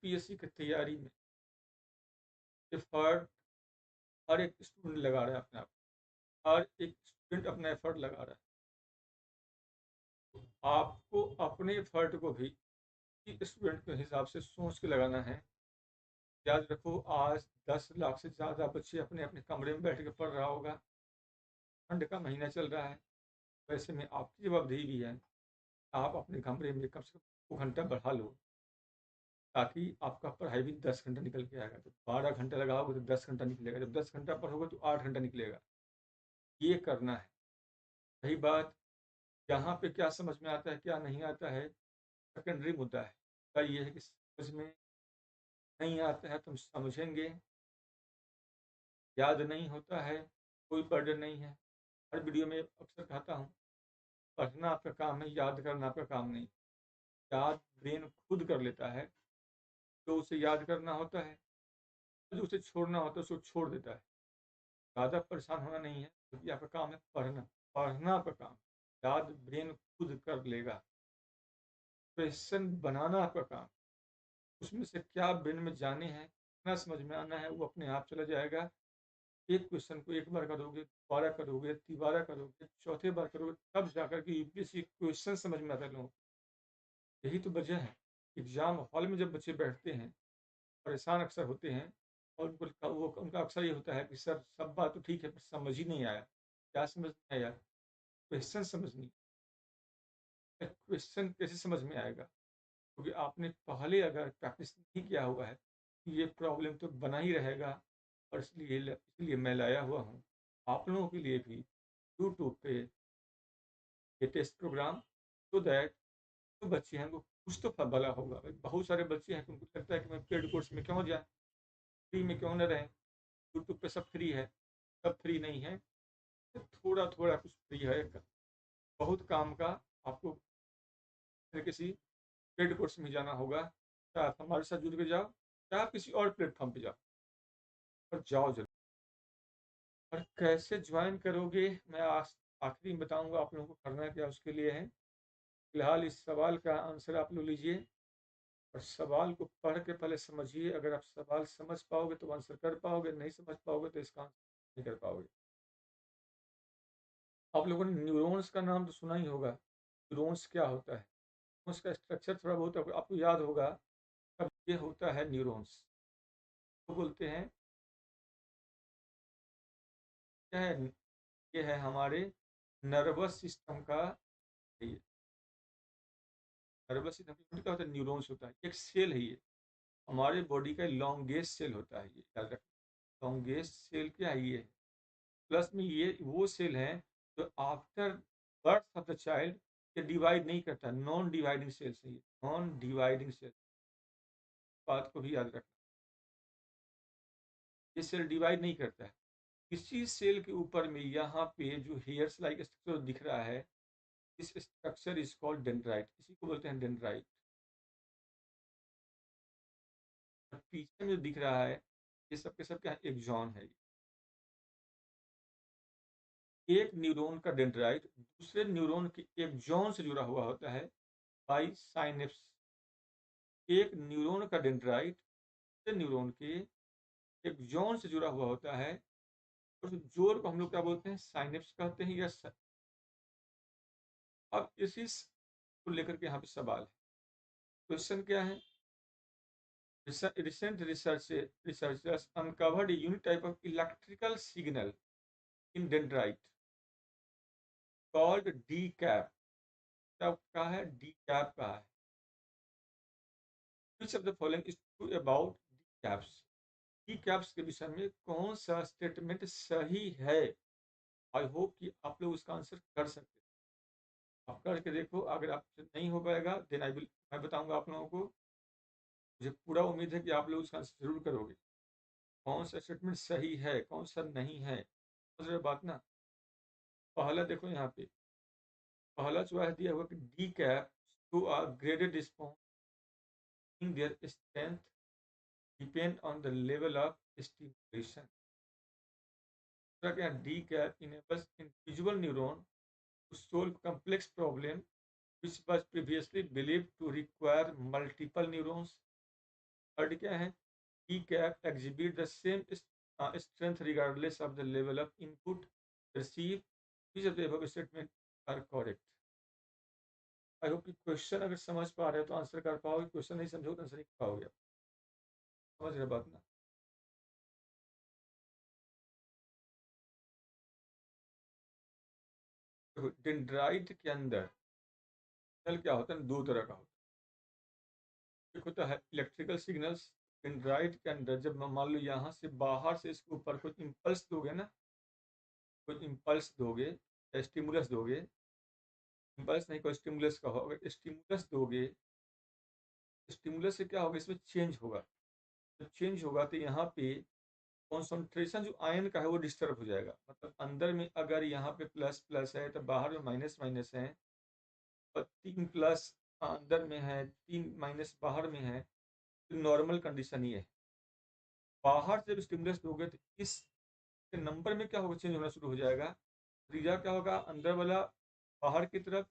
UPSC की तैयारी में एफर्ट हर एक स्टूडेंट लगा रहा है अपने आप, हर एक स्टूडेंट अपना एफर्ट लगा रहा है। आपको अपने एफर्ट को भी स्टूडेंट के हिसाब से सोच के लगाना है। याद रखो, आज 10 लाख से ज़्यादा बच्चे अपने अपने कमरे में बैठ के पढ़ रहा होगा। ठंड का महीना चल रहा है, वैसे में आपकी जवाबदेही भी है, आप अपने कमरे में कम से कम 2 घंटा बढ़ा लो, ताकि आपका पढ़ाई भी 10 घंटा निकल के आएगा। जब 12 घंटा लगाओगे तो 10 घंटा निकलेगा, जब 10 घंटा पढ़ोगे तो 8 घंटा निकलेगा। ये करना है। रही बात यहाँ पे क्या समझ में आता है क्या नहीं आता है, सेकेंडरी मुद्दा है। मुद्दा ये है कि समझ में नहीं आता है, तुम समझेंगे, याद नहीं होता है, कोई बर्डन नहीं है। हर वीडियो में अक्सर कहता हूँ, पढ़ना आपका काम है, याद करना आपका काम नहीं। याद ब्रेन खुद कर लेता है, जो उसे याद करना होता है, जो उसे छोड़ना होता है उसको छोड़ देता है। ज़्यादा परेशान होना नहीं है, क्योंकि आपका काम है पढ़ना। पढ़ना आपका काम, याद ब्रेन खुद कर लेगा। क्वेश्चन बनाना आपका काम, उसमें से क्या ब्रेन में जाने हैं, कितना समझ में आना है, वो अपने आप चला जाएगा। एक क्वेश्चन को एक बार करोगे, दोबारा करोगे, तिबारा करोगे, चौथे बार करोगे, तब जाकर के यूपीएससी क्वेश्चन समझ में आता है लोगों को। यही तो वजह है। एग्जाम हॉल में जब बच्चे बैठते हैं, परेशान अक्सर होते हैं, और वो उनका अक्सर ये होता है कि सर सब बात तो ठीक है, पर समझ ही नहीं आया। क्या समझ नहीं आया? क्वेश्चन समझ नहीं। क्वेश्चन कैसे समझ में आएगा? क्योंकि आपने पहले अगर प्रैक्टिस नहीं किया हुआ है, ये प्रॉब्लम तो बना ही रहेगा। और इसलिए मैं लाया हुआ हूँ आप लोगों के लिए भी यूट्यूब पे ये टेस्ट प्रोग्राम, तो दैट जो बच्चे हैं वो कुछ तो भला होगा। भाई बहुत सारे बच्चे हैं कि उनको लगता है कि मैं पेड कोर्स में क्यों जाए, फ्री में क्यों न रहें। यूट्यूब पे सब फ्री है, सब फ्री नहीं है, थोड़ा थोड़ा कुछ फ्री है। बहुत काम का आपको किसी पेड कोर्स में जाना होगा। चाहे आप हमारे साथ जुड़ के जाओ, चाहे आप किसी और प्लेटफॉर्म पे जाओ, पर जाओ जरूर। और कैसे ज्वाइन करोगे, मैं आखिरी में बताऊंगा आप लोगों को करना क्या उसके लिए है। फिलहाल इस सवाल का आंसर आप लोग लीजिए, और सवाल को पढ़ के पहले समझिए। अगर आप सवाल समझ पाओगे तो आंसर कर पाओगे, नहीं समझ पाओगे तो इसका आंसर नहीं कर पाओगे। आप लोगों ने न्यूरॉन्स का नाम तो सुना ही होगा। न्यूरॉन्स क्या होता है, न्यूरॉन्स का स्ट्रक्चर थोड़ा बहुत आपको याद होगा। अब ये होता है न्यूरॉन्स, तो बोलते हैं क्या है, ये है हमारे नर्वस सिस्टम का, ये नर्वस सिस्टम क्या होता है, न्यूरॉन्स होता है, एक सेल है ये। हमारे बॉडी का लॉन्गेस्ट सेल होता है, ये याद रखना। लॉन्गेस्ट सेल क्या है, ये प्लस में ये वो सेल है जो after birth of the child ये डिवाइड नहीं करता, नॉन डिवाइडिंग सेल है, ये नॉन डिवाइडिंग सेल। बात को भी याद रखना, ये सेल डिवाइड नहीं करता है। इसी सेल के ऊपर में यहाँ पे जो हेयर्स लाइक स्ट्रक्चर दिख रहा है, इस स्ट्रक्चर इज कॉल्ड डेंड्राइट, इसी को बोलते हैं डेंड्राइट। और पीछे में जो दिख रहा है, ये सब के सब क्या है, एक्सॉन है। एक न्यूरॉन का डेंड्राइट दूसरे न्यूरॉन के एक्सॉन से जुड़ा हुआ होता है बाई साइनेप्स। एक न्यूरॉन का डेंड्राइट दूसरे न्यूरॉन के एक्सॉन से जुड़ा हुआ होता है, और उस जोड़ को हम लोग क्या बोलते हैं, साइनेप्स कहते हैं। अब इसी को लेकर के यहाँ पे सवाल है, क्वेश्चन क्या है। Recent researchers uncovered a unique type of electrical signal in dendrite called DCAP। क्या कहा है, DCAP कहा है। Which of the following is true about DCAPs? DCAPs के विषय में कौन सा स्टेटमेंट सही है? आई होप कि आप लोग उसका आंसर कर सकते हैं। आप करके देखो, अगर आपसे नहीं हो पाएगा देन मैं बताऊंगा आप लोगों को। मुझे पूरा उम्मीद है कि आप लोग उसका आंसर जरूर करोगे। कौन सा स्टेटमेंट सही है, कौन सा नहीं है, समझ रहे हो बात ना। पहला देखो यहाँ पे, पहला चॉइस दिया हुआ कि D cap to a graded response in their strength depend on the level of stimulation. दूसरा क्या, D cap enables individual neuron to solve complex problem which was previously believed to require multiple neurons। Third क्या है, E cap exhibit the same strength regardless of the level of input received. Which of the above statement are correct? I hope कि question अगर समझ पा रहे हो तो answer कर पाओगे, क्वेश्चन नहीं समझो तो आंसर नहीं कर पाओगे। समझ रहे बात ना? देखो डेंड्राइट के अंदर सिग्नल क्या होता है, दो तरह का होता है। एक होता है इलेक्ट्रिकल सिग्नल्स। डेंड्राइट के अंदर जब मान लो यहाँ से बाहर से इसके ऊपर कोई इम्पल्स दोगे ना, कोई इम्पल्स दोगे, स्टिमुलस दोगे, इम्पल्स नहीं कोई स्टिमुलस का होगा, स्टिमुलस दोगे, स्टिमुलस से क्या होगा, इसमें चेंज होगा। जब चेंज होगा तो यहाँ पे कॉन्सेंट्रेशन जो आयन का है वो डिस्टर्ब हो जाएगा। मतलब अंदर में अगर यहाँ पे प्लस प्लस है तो बाहर में माइनस माइनस है, और 3 प्लस अंदर में है, 3 माइनस बाहर में है, तो नॉर्मल कंडीशन ये है। बाहर से जब स्टिमुलस दोगे तो इस नंबर में क्या होगा, चेंज होना शुरू हो जाएगा। त्रीजा क्या होगा, अंदर वाला बाहर की तरफ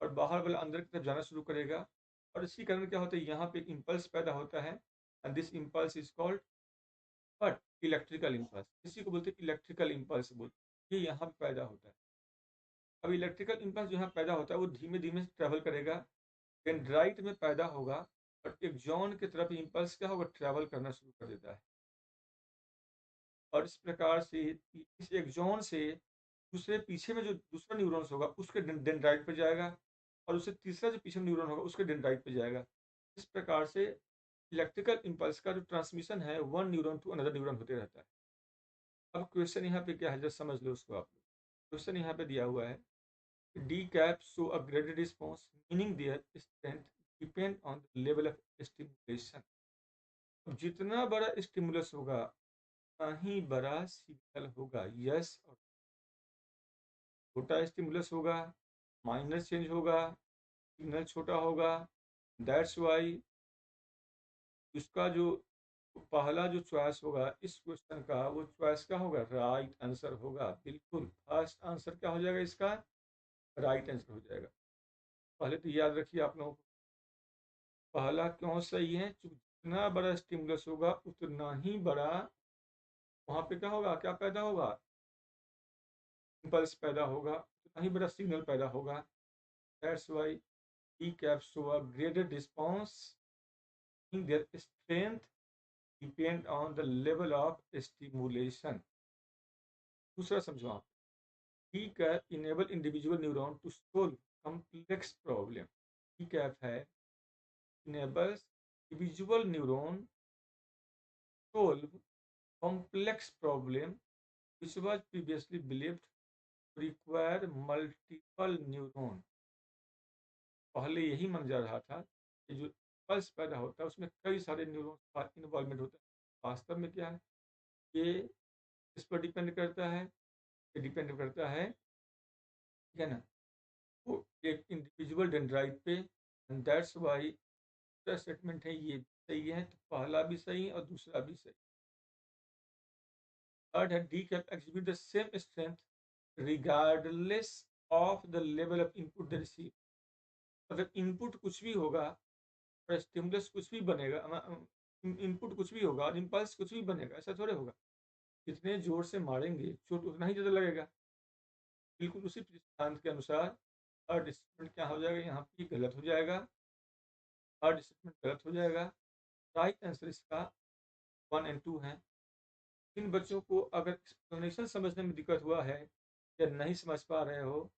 और बाहर वाला अंदर की तरफ जाना शुरू करेगा, और इसी कारण क्या होता है, यहाँ पे इम्पल्स पैदा होता है, and this impulse is called but electrical impulse. इसी को बोलते हैं इलेक्ट्रिकल इम्पल्स बोलते हैं। ये यहाँ पे पैदा होता है। अब इलेक्ट्रिकल इम्पल्स जो यहाँ पैदा होता है वो धीमे धीमे ट्रेवल करेगा, डेंड्राइट में पैदा होगा, और एक जॉन की तरफ इम्पल्स क्या होगा, ट्रेवल करना शुरू कर देता है। और इस प्रकार से इस एक जॉन से दूसरे पीछे में जो दूसरा न्यूरॉन्स होगा उसके डेंड्राइट पे जाएगा, और उससे तीसरा जो पीछे न्यूरॉन होगा उसके डेंड्राइट पे जाएगा। इस प्रकार से इलेक्ट्रिकल इम्पल्स का जो ट्रांसमिशन है one neuron to another neuron होते रहता है। अब क्वेश्चन यहाँ पे क्या है, जस्ट समझ लो उसको आप। क्वेश्चन यहाँ पे दिया हुआ है, D cap show a graded response meaning there strength depend on the level of stimulation. जितना बड़ा स्टिमुलस होगा उतना ही बड़ा सिग्नल होगा। यस, और छोटा स्टिमुलस होगा माइनर चेंज होगा, सिग्नल छोटा होगा। दैट्स वाई उसका जो पहला जो चॉइस होगा इस क्वेश्चन का, वो चॉइस का होगा, राइट आंसर होगा। बिल्कुल फर्स्ट आंसर क्या हो जाएगा इसका, राइट आंसर हो जाएगा। पहले तो याद रखिए आप लोगों को, पहला क्यों सही है, क्योंकि जितना बड़ा स्टिमुलस होगा उतना ही बड़ा वहाँ पे क्या होगा, क्या पैदा होगा, इम्पल्स पैदा होगा, उतना ही बड़ा सिग्नल पैदा होगा। That's why E cap show a graded response in their strength depend on the level of stimulation. दूसरा समझो आप, E cap enable individual neuron to solve complex problem. E cap है enables individual neuron solve complex problem which was previously believed to require multiple neuron। पहले यही माना जा रहा था कि जो पल्स पैदा होता है उसमें कई सारे न्यूरॉन का इन्वॉल्वमेंट होता है। वास्तव में क्या है, ये इस पर डिपेंड करता है, ये डिपेंड करता है, ठीक है ना, वो एक इंडिविजुअल डेंड्राइट पे। एंड दैट्स वाई स्टेटमेंट है ये सही है, तो पहला भी सही और दूसरा भी सही। Third है D can exhibit the same strength regardless of the level of input they receive। अगर इनपुट कुछ भी होगा और स्टिमुलस कुछ भी बनेगा, इनपुट कुछ भी होगा और इम्पल्स कुछ भी बनेगा, ऐसा थोड़े होगा। जितने जोर से मारेंगे चोट उतना ही ज़्यादा लगेगा। बिल्कुल उसी सिद्धांत के अनुसार थर्ड स्टेटमेंट क्या हो जाएगा, यहाँ पे गलत हो जाएगा, थर्ड स्टेटमेंट गलत हो जाएगा। राइट आंसर इसका 1 और 2 है। इन बच्चों को अगर एक्सप्लेनेशन समझने में दिक्कत हुआ है या नहीं समझ पा रहे हो,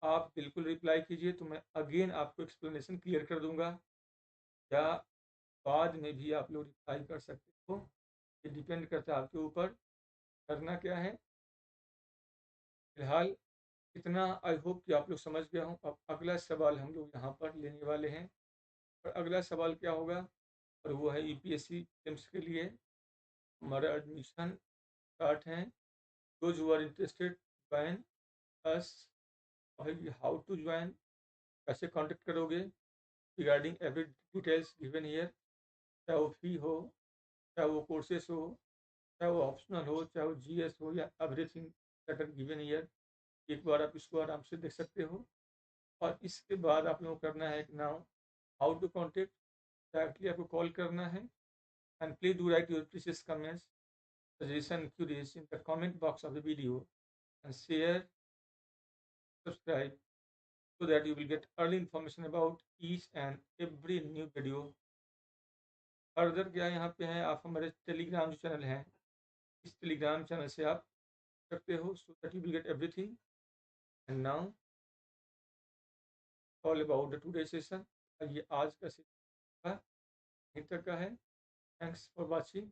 आप बिल्कुल रिप्लाई कीजिए, तो मैं अगेन आपको एक्सप्लेनेशन क्लियर कर दूंगा, या बाद में भी आप लोग रिप्लाई कर सकते हो। ये डिपेंड करता है आपके ऊपर करना क्या है। फिलहाल इतना आई होप कि आप लोग समझ गया हूँ। अब अगला सवाल हम लोग यहाँ पर लेने वाले हैं, और अगला सवाल क्या होगा, और वो है यूपीएससी एम्स के लिए हमारा एडमिशन स्टार्ट है। Those who are interested join us. How to join, कैसे कांटेक्ट करोगे, regarding every details given here, चाहे वो फी हो, चाहे वो कोर्सेस हो, चाहे वो ऑप्शनल हो, चाहे वो जीएस हो, या everything that are given here. एक बार आप इसको आराम से देख सकते हो। और इसके बाद आप लोगों को करना है कि now how to contact, directly आपको कॉल करना है, and please do write your precious comments, suggestion, queries in the comment box of the video, and share, subscribe, so that you will get early information about each and every new video. Further क्या यहाँ पे है, आप हमारे Telegram जो channel है, इस Telegram channel से आप करते हो, so that you will get everything. And now all about the today session. ये आज का सेशन यहीं तक का है. Thanks for watching.